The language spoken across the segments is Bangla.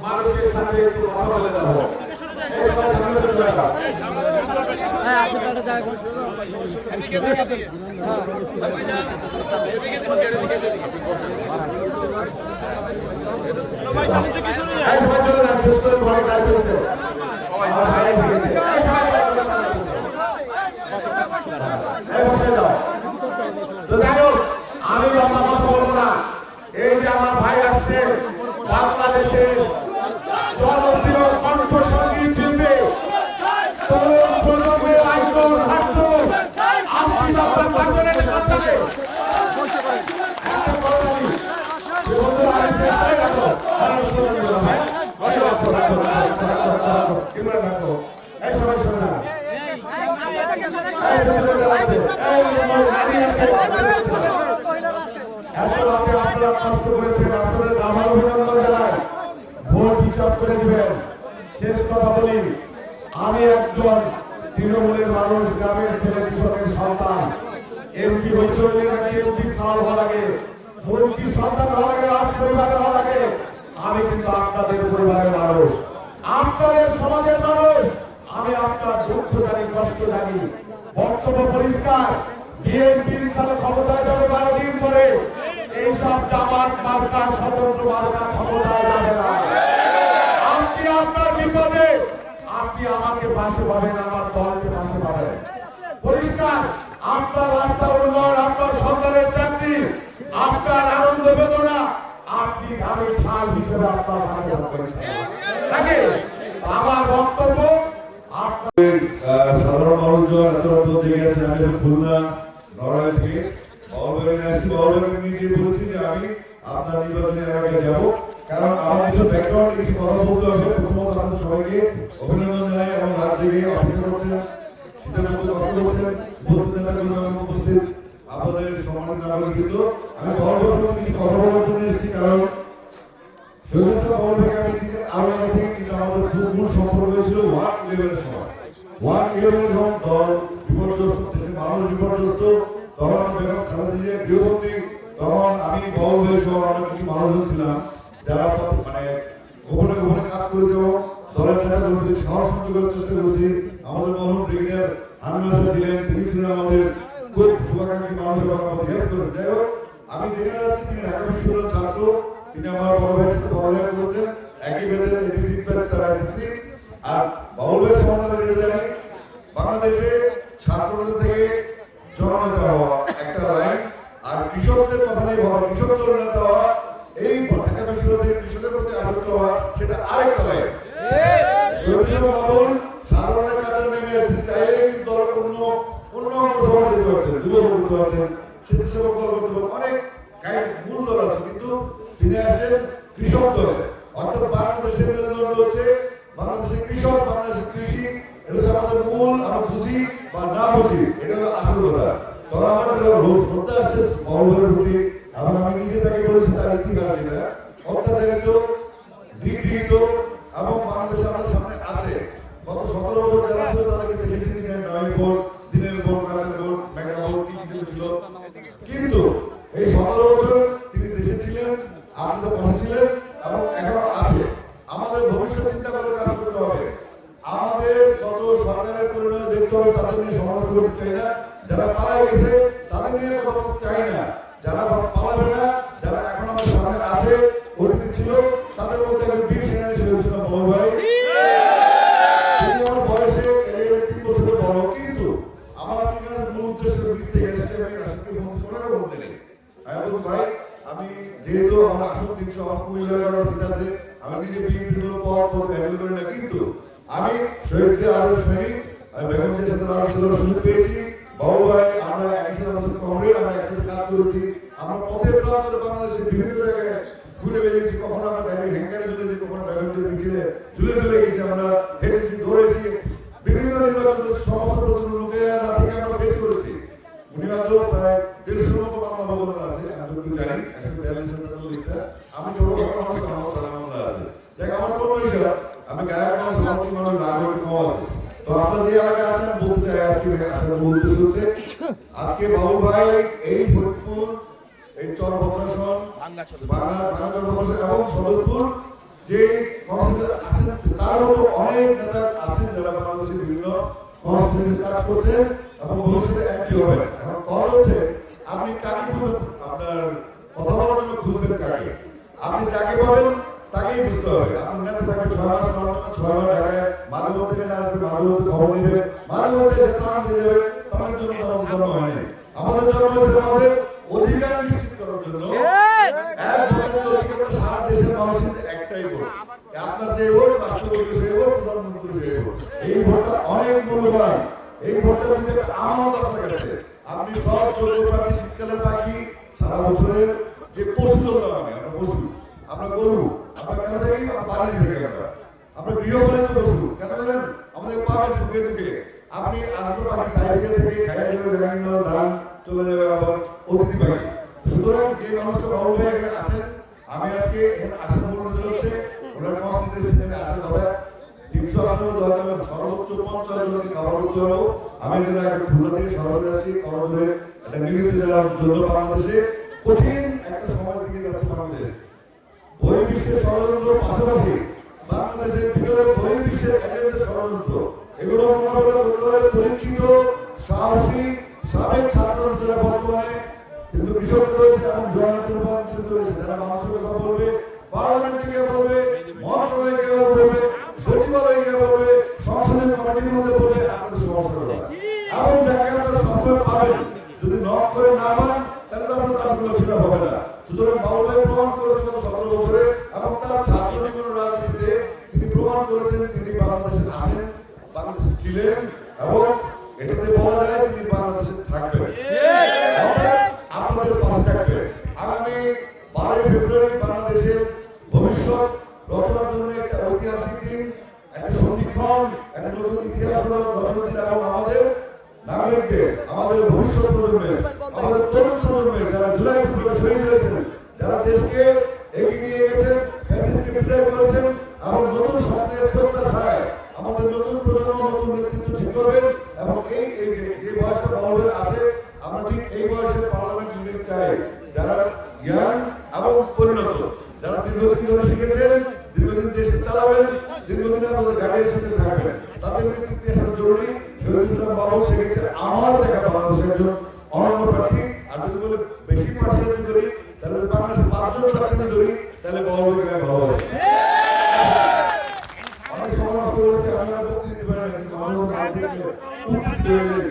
মানুষের সাথে একটু কথা বলে যাবো। আমি লম্বা কথা বলবো না। এই যে আমার ভাই আসছে বাংলাদেশের জনপ্রিয় কণ্ঠসঙ্গীত শিল্পী তরুণ প্রজন্মের আইকন হাসুন আপনি আপনার পাঁচজনের কাছে আপনারা কষ্ট করেছেন, আপনাদের আমার অভিনন্দন জানাই। ভোট হিসাব করে দিবেন। শেষ কথা বলি, আমি একজন তৃণমূলের মানুষ, গ্রামের ছেলে, কৃষকের সন্তান। এমপি হইতে হলে নাকি এমপি সাল হওয়া লাগে, মন্ত্রী সন্তান হওয়া লাগে, রাজ পরিবারের হওয়া লাগে। আমি কিন্তু আপনাদের পরিবারের মানুষ, আপনাদের সমাজের মানুষ। আমি আপনার দুঃখ জানি, কষ্ট জানি। বক্তব্য পরিষ্কার, বিএনপির সাথে ক্ষমতায় যাবে 12 দিন পরে। এইসব জামাত মার্কা, স্বতন্ত্র মার্কা ক্ষমতায় যাবে না। আপনি আপনার বিপদে আপনি আমাকে পাশে পাবেন, আমার দলকে পাশে পাবেন। পরিষ্কার, আপনার রাস্তা উন্নয়ন, আপনার সন্তানের চাকরি, আপনার আনন্দ বেদনা আপনি গ্রামের ঢাল হিসেবে আপনার পাশে করেছেন। আমার বক্তব্য সাধারণ মানুষজন এত রাত জেগে আছে। আমি খুলনা নড়াইল থেকে নিজে বলছি যে আমি আপনার নির্বাচনের আগে যাব, কারণ আমার কিছু ব্যাকগ্রাউন্ড কিছু কথা বলতে হবে। প্রথমত আপনাদের সবাইকে অভিনন্দন জানাই এবং রাত জেগে অপেক্ষা করছেন, শীতের মধ্যে কষ্ট করছেন, উপস্থিত আপনাদের সম্মানিত নাগরিক। আমি গর্বের কিছু কথা বলার জন্য এসেছি, কারণ আরো আগে থেকে কিন্তু আমাদের মূল সম্পর্ক হয়েছিল 1-11-এর সময়। 1-11-এর দল বিপর্যস্ত, দেশের মানুষ বিপর্যস্ত, তখন বেগম খালেদা জিয়া গৃহবন্দী। তখন আমি বল হয়ে সহ আমরা কিছু মানুষ ছিলাম যারা মানে গোপনে গোপনে কাজ করে যাবো, দলের নেতা কর্মীদের সাহস করার চেষ্টা করেছি। আমাদের মরহুম ব্রিগেডিয়ার আনন্দ ছিলেন, তিনি ছিলেন আমাদের খুব শুভাকাঙ্ক্ষী মানুষ এবং আমাদের হেল্প করেন। যাই হোক, আমি যেখানে যাচ্ছি তিনি ঢাকা বিশ্ববিদ্যালয়ের ছাত্র, তিনি আমার বড় ভাইয়ের সাথে পড়ালেখা করেছেন, একই বেদের এডিসি তারা এসেসি। আর বাবুল ভাই সম্বন্ধে এটা জানি, বাংলাদেশে ছাত্রদের থেকে জননেতা হওয়া একটা লাইন, আর কৃষকদের কথা নিয়ে ভাবা, কৃষক জননেতা হওয়া, এই ঢাকা বিশ্ববিদ্যালয়ের কৃষকের প্রতি আসক্ত হওয়া, সেটা আরেকটা লাইন। বাবুল সাধারণের কাজে নেমে আসছে, চাইলে কিন্তু অন্য সমাজ যেতে পারতেন, যুব করতে পারতেন, স্বেচ্ছাসেবক দল করতে পারতেন, অনেক মূল দল আছে, কিন্তু তিনি আসছেন কৃষক দলে। অর্থাৎ বাংলাদেশের মেরুদণ্ড হচ্ছে বাংলাদেশের কৃষক, বাংলাদেশের কৃষি। এটা হচ্ছে আমাদের মূল। আমরা বুঝি বা না বুঝি, এটা হলো আসল কথা। তখন আমার শ্রদ্ধা আসছে বাবুলের প্রতি, এবং আমি নিজে তাকে বলেছি তার ইতিহাস যেটা অত্যাচারিত, নিগৃহীত এবং বাংলাদেশে আমাদের সামনে আছে। গত 17 বছর যারা ছিল তাদেরকে দেখেছি নয় ভোট, দিনের ভোট, রাতের ভোট, মেগা ভোট, কি কিছু ছিল। কিন্তু এই 17 বছর তিনি দেশে ছিলেন, আপনাদের পাশে ছিলেন এবং এখনো আছে। আমাদের ভবিষ্যৎ চিন্তা করে কাজ করতে হবে। আমাদের কত সরকারের পরিণতি দেখতে হবে, তাদের নিয়ে সমালোচনা করতে চাই না। যারা পালায় গেছে তাদের নিয়ে কথা বলতে চাই না। যারা পালাবে না, যারা এখন আমাদের সামনে আছে, অতিথি ছিল, তাদের মধ্যে একজন বীর সেনানী শহীদ ছিলাম বড় ভাই। তিনি আমার বয়সে ক্যারিয়ারে 3 বছরের বড়, কিন্তু আমার আজকে মূল উদ্দেশ্য নিজ থেকে এসেছে। আমি রাষ্ট্রকে সমস্যার মধ্যে নেই। আমি বলছি ভাই, আমি যেহেতু আমার আসল 300 আমার কুমিল্লার সিট আছে, আমি নিজে বিএনপির পর হ্যান্ডেল করি না, কিন্তু আমি শহীদদের আদর্শ সৈনিক, আমি বেগমদের সাথে আলোচনার সুযোগ পেয়েছি। বাবু ভাই, আমরা একই সাথে আমাদের কমরেড, আমরা একসাথে কাজ করেছি। আমরা পথে প্রান্তরে বাংলাদেশের বিভিন্ন জায়গায় ঘুরে বেরিয়েছি। কখনো আমরা গাড়ি হ্যাঙ্গারে ঝুলেছি, কখনো বেগমদের মিছিলে ঝুলে গেছি। আমরা হেঁটেছি, দৌড়েছি, বিভিন্ন নির্বাচন সমস্ত লোকেরা থেকে আমরা ফেস করেছি। উনি হয়তো প্রায় 150 মতো বাংলা ভবন আছে, আমি জানি 142 আমি ছোট মানুষ, আমার তারা মামলা আছে। দেখ আমার কোনো হিসাব, আমি গায়ক মানুষ, মানুষ নাগরিক কম আছে। তো আপনারা যে এলাকায় আছেন বলতে চাই আজকে আসলে পরিবেশ হচ্ছে। আজকে বাবু ভাই এই ফরিদপুর, এই চরভদ্রাসন, ভাঙা এবং সদরপুর যে কনস্টিটিউয়েন্সি আছেন, তার মতো অনেক নেতা আছেন যারা বাংলাদেশের বিভিন্ন কনস্টিটিউয়েন্সি কাজ করছেন এবং ভবিষ্যতে একই হবেন। এখন কথা হচ্ছে আপনি কাকে আপনার কথা বলার জন্য খুঁজবেন কাকে? আপনি যাকে পাবেন তাকেই বুঝতে হবে। আপনার নেতা থাকবে 6 মাস, 6 মাস ঢাকায়, মাঝে মধ্যে না আসবে, মাঝে মধ্যে খবর নেবে, মাঝে মধ্যে প্রাণ দিয়ে যাবে। তার জন্য আমাদের জন্ম হয়নি। আমাদের জন্ম হয়েছে আমাদের অধিকার নিশ্চিত করার জন্য। এক ভোটের অধিকারটা সারা দেশের মানুষের একটাই ভোট। আপনার যে ভোট, রাষ্ট্রপতি সেই ভোট, প্রধানমন্ত্রী সেই ভোট। এই ভোটটা অনেক মূল্যবান। এই ভোটটা যদি একটা আমানত আপনার কাছে, আপনি সব চোদ্দ প্রাণী, শীতকালের পাখি, সারা বছরের যে পশু চললাম আমরা পশু, আমরা গরু, আমরা কেন থাকি? বাড়ি থেকে আমরা গৃহপালিত পশু কেন জানেন? আমাদের পাবেন সুখে দুঃখে। আপনি আসবে পাখি সাইডে থেকে খাইয়া যাবে, ধান চলে যাবে, আবার অতিথি পাখি। সুতরাং যে মানুষটা বাবু ভাই এখানে আছেন, আমি আজকে এখানে আসার মূল উদ্দেশ্য হচ্ছে ওনার কনস্টিটিউয়েন্সিতে আসার কথা। 300 আসনে সর্বোচ্চ 50 জনকে খাবার করতে হলো। আমি এখানে খুলনা থেকে সরাসরি আসি, খবরের একটা নিয়মিত জেলার জন্য বাংলাদেশে কঠিন একটা সময় দিকে যাচ্ছে বাংলাদেশ। বহির্বিশ্বের ষড়যন্ত্র পাশাপাশি বাংলাদেশের ভিতরে বহির্বিশ্বের এজেন্ডা ষড়যন্ত্র, এগুলো মোকাবেলা করতে হবে পরীক্ষিত, সাহসী সাবেক ছাত্র যারা বর্তমানে কিন্তু কৃষক রয়েছে এবং জনগণের রূপান্তরিত হয়েছে, যারা মানুষের কথা বলবে, পার্লামেন্টে গিয়ে বলবে, মন্ত্রণালয়ে গিয়ে বলবে, সচিবালয়ে গিয়ে বলবে, সংসদীয় কমিটির মধ্যে বলবে আপনাদের সমস্যা কথা। এবং যাকে আপনারা সবসময় পাবেন, যদি নক করে না পান তাহলে তো আপনার দাবিগুলো ফিরা হবে না। সুতরাং বাবু ভাই প্রমাণ করেছেন 17 বছরে এবং তার ছাত্র জীবনের রাজনীতিতে তিনি প্রমাণ করেছেন তিনি বাংলাদেশে আছেন, বাংলাদেশে ছিলেন এবং এটাতে বলা যায় তিনি বাংলাদেশে থাকবেন, আপনাদের পাশে থাকবেন। আগামী 12 ফেব্রুয়ারি বাংলাদেশের ভবিষ্যৎ রচনার জন্য একটা ঐতিহাসিক দিন, একটা সন্ধিক্ষণ, একটা নতুন ইতিহাস রচনার দিন এবং আমাদের নাগরিকদের, আমাদের ভবিষ্যৎ প্রজন্মের, আমাদের তরুণ প্রজন্মের যারা জুলাই বিপ্লবে শহীদ হয়েছেন, যারা দেশকে এগিয়ে নিয়ে গেছেন, ফ্যাসিস্টকে বিদায় করেছেন এবং নতুন স্বপ্নের প্রত্যাশায় আমাদের নতুন প্রজন্ম নতুন নেতৃত্ব ঠিক করবেন। এবং এই যে বয়সটা বাবুদের আছে, আমরা ঠিক এই বয়সের পার্লামেন্ট লিডার চাই যারা ইয়াং এবং পরিণত, যারা দীর্ঘদিন ধরে শিখেছেন, দীর্ঘদিন দেশকে চালাবেন, দীর্ঘদিন আমাদের গাড়ির সাথে থাকবেন। তাদের নেতৃত্বে এখন জরুরি। শহীদুল ইসলাম বাবু সেক্ষেত্রে আমার দেখা বাংলাদেশের একজন অনন্য প্রার্থী। আর যদি বলে বেশি পার্সেন্ট করি তাহলে বাংলাদেশের 5 জন প্রার্থী ধরি তাহলে বাবুকে ভালো হবে। অনেক সময় নষ্ট করেছে, আমি আর বক্তৃতা দিতে পারি না, কিন্তু আমার মধ্যে আগে উত্তেজিত হয়ে যায়।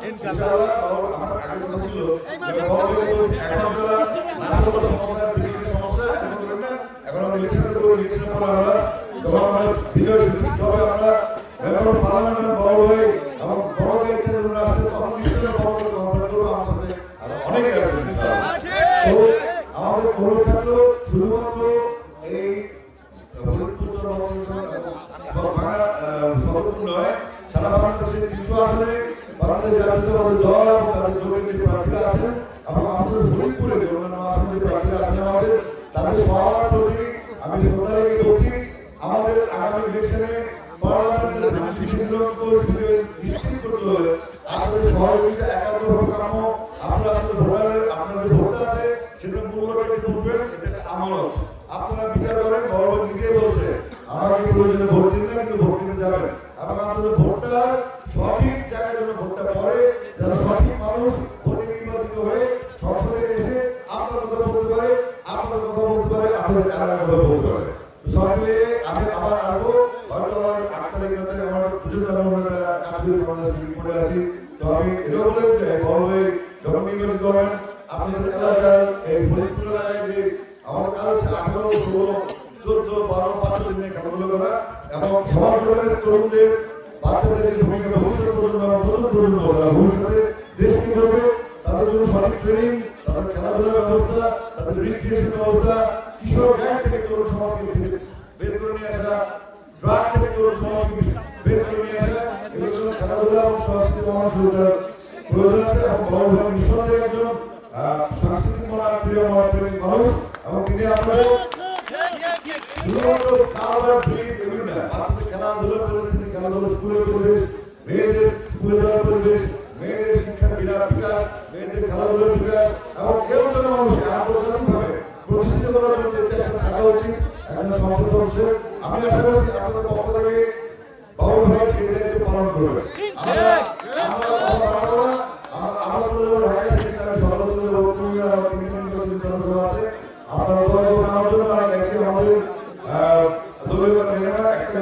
ইনশাআল্লাহ আমার আগে কথা ছিল এখন আমরা ইলেকশনের পরে ইলেকশনের পর আমরা যখন আমরা বিজয় সুনিশ্চিত হবে, আমরা মেম্বার অফ পার্লামেন্টের বড় হয়ে এবং বড় দায়িত্বে যখন আসছে তখন নিশ্চয়ই বড় করে কনসাল্ট করবো আমার সাথে আর অনেক তো আমাদের অনুরোধ থাকলো শুধুমাত্র এই ফরিদপুর ভাঙা সদরপুর নয়, সারা বাংলাদেশের 300 আসনে বাংলাদেশ জাতীয়তাবাদী দল এবং তাদের জমির যে প্রার্থীরা আছেন এবং আমাদের ফরিদপুরে যে অন্যান্য আসনে যে প্রার্থীরা আছেন আমাদের, তাদের সবার প্রতি আমি শ্রদ্ধা রেখে বলছি, আমাদের আগামী ইলেকশনে পার্লামেন্টের নিশ্চিত করতে হলে আপনাদের সহযোগিতা একান্তভাবে কাম্য। আপনাদের ভোটারের আপনার যে ভোটটা আছে সেটা মূল্যটা একটু বুঝবেন, এটা একটা আমানত। আপনারা বিচার করেন, গভর্নমেন্ট নিজেই বলছে আমাকে প্রয়োজনে ভোট দিন না, কিন্তু ভোট দিতে যাবেন এবং আপনাদের ভোটটা সঠিক জায়গায় যেন ভোটটা পড়ে, যেন সঠিক মানুষ ভোটে নির্বাচিত হয়ে সংসদে এসে আপনার কথা বলতে পারে, আপনার কথা বলতে পারে, আপনাদের এলাকার কথা বলতে পারে। সব মিলিয়ে আমি আবার আসবো, হয়তো আমার 8 তারিখ রাতে আমার পুজোর জন্য একটা কাশ্মীর বাংলাদেশ করে আছি। তো আমি এটাও বলে চাই বড় ভাই যখন নির্বাচিত হবেন আপনাদের এলাকার এই ফরিদপুর এলাকায় যে আমাদের কাজ হচ্ছে 18, 16, 14, 12, 5 দিন নিয়ে খেলাধুলা করা এবং সবার ধরনের তরুণদের বাচ্চাদের যে ভূমিকা ভবিষ্যৎ প্রজন্ম এবং নতুন প্রজন্ম তারা ভবিষ্যতে দেশ কি করবে তাদের জন্য সঠিক ট্রেনিং, তাদের খেলাধুলার ব্যবস্থা, তাদের রিক্রিয়েশন ব্যবস্থা, কিশোর গ্যাং থেকে তরুণ সমাজকে বের করে নিয়ে আসা, ড্রাগ থেকে তরুণ সমাজকে বের করে নিয়ে আসা, এগুলো খেলাধুলা এবং সংস্কৃতি মানুষ প্রয়োজন আছে এবং বড় ভাই নিঃসন্দেহে একজন সাংস্কৃতিক প্রিয় প্রেমিক মানুষ এবং তিনি আপনাদের শুধুমাত্র খাওয়া ফিরিয়ে এগুলি না আপনি খেলাধুলা করেছেন খেলাধুলা স্কুলের পরিবেশ মেয়েদের স্কুলে যাওয়ার পরিবেশ মেয়েদের শিক্ষার বিকাশ মেয়েদের খেলাধুলার বিকাশ এবং কেউ যেন মানুষকে আন্তর্জাতিকভাবে প্রতিষ্ঠিত করার জন্য যে চেষ্টা থাকা উচিত একজন সংসদ সদস্য আমি আশা করছি আপনাদের পক্ষ থেকে বাবুল ভাই সেই দায়িত্ব পালন করবে আপনার নেওয়ার জন্য আমরা গেছি আমাদের দলীয় নেতারা একটা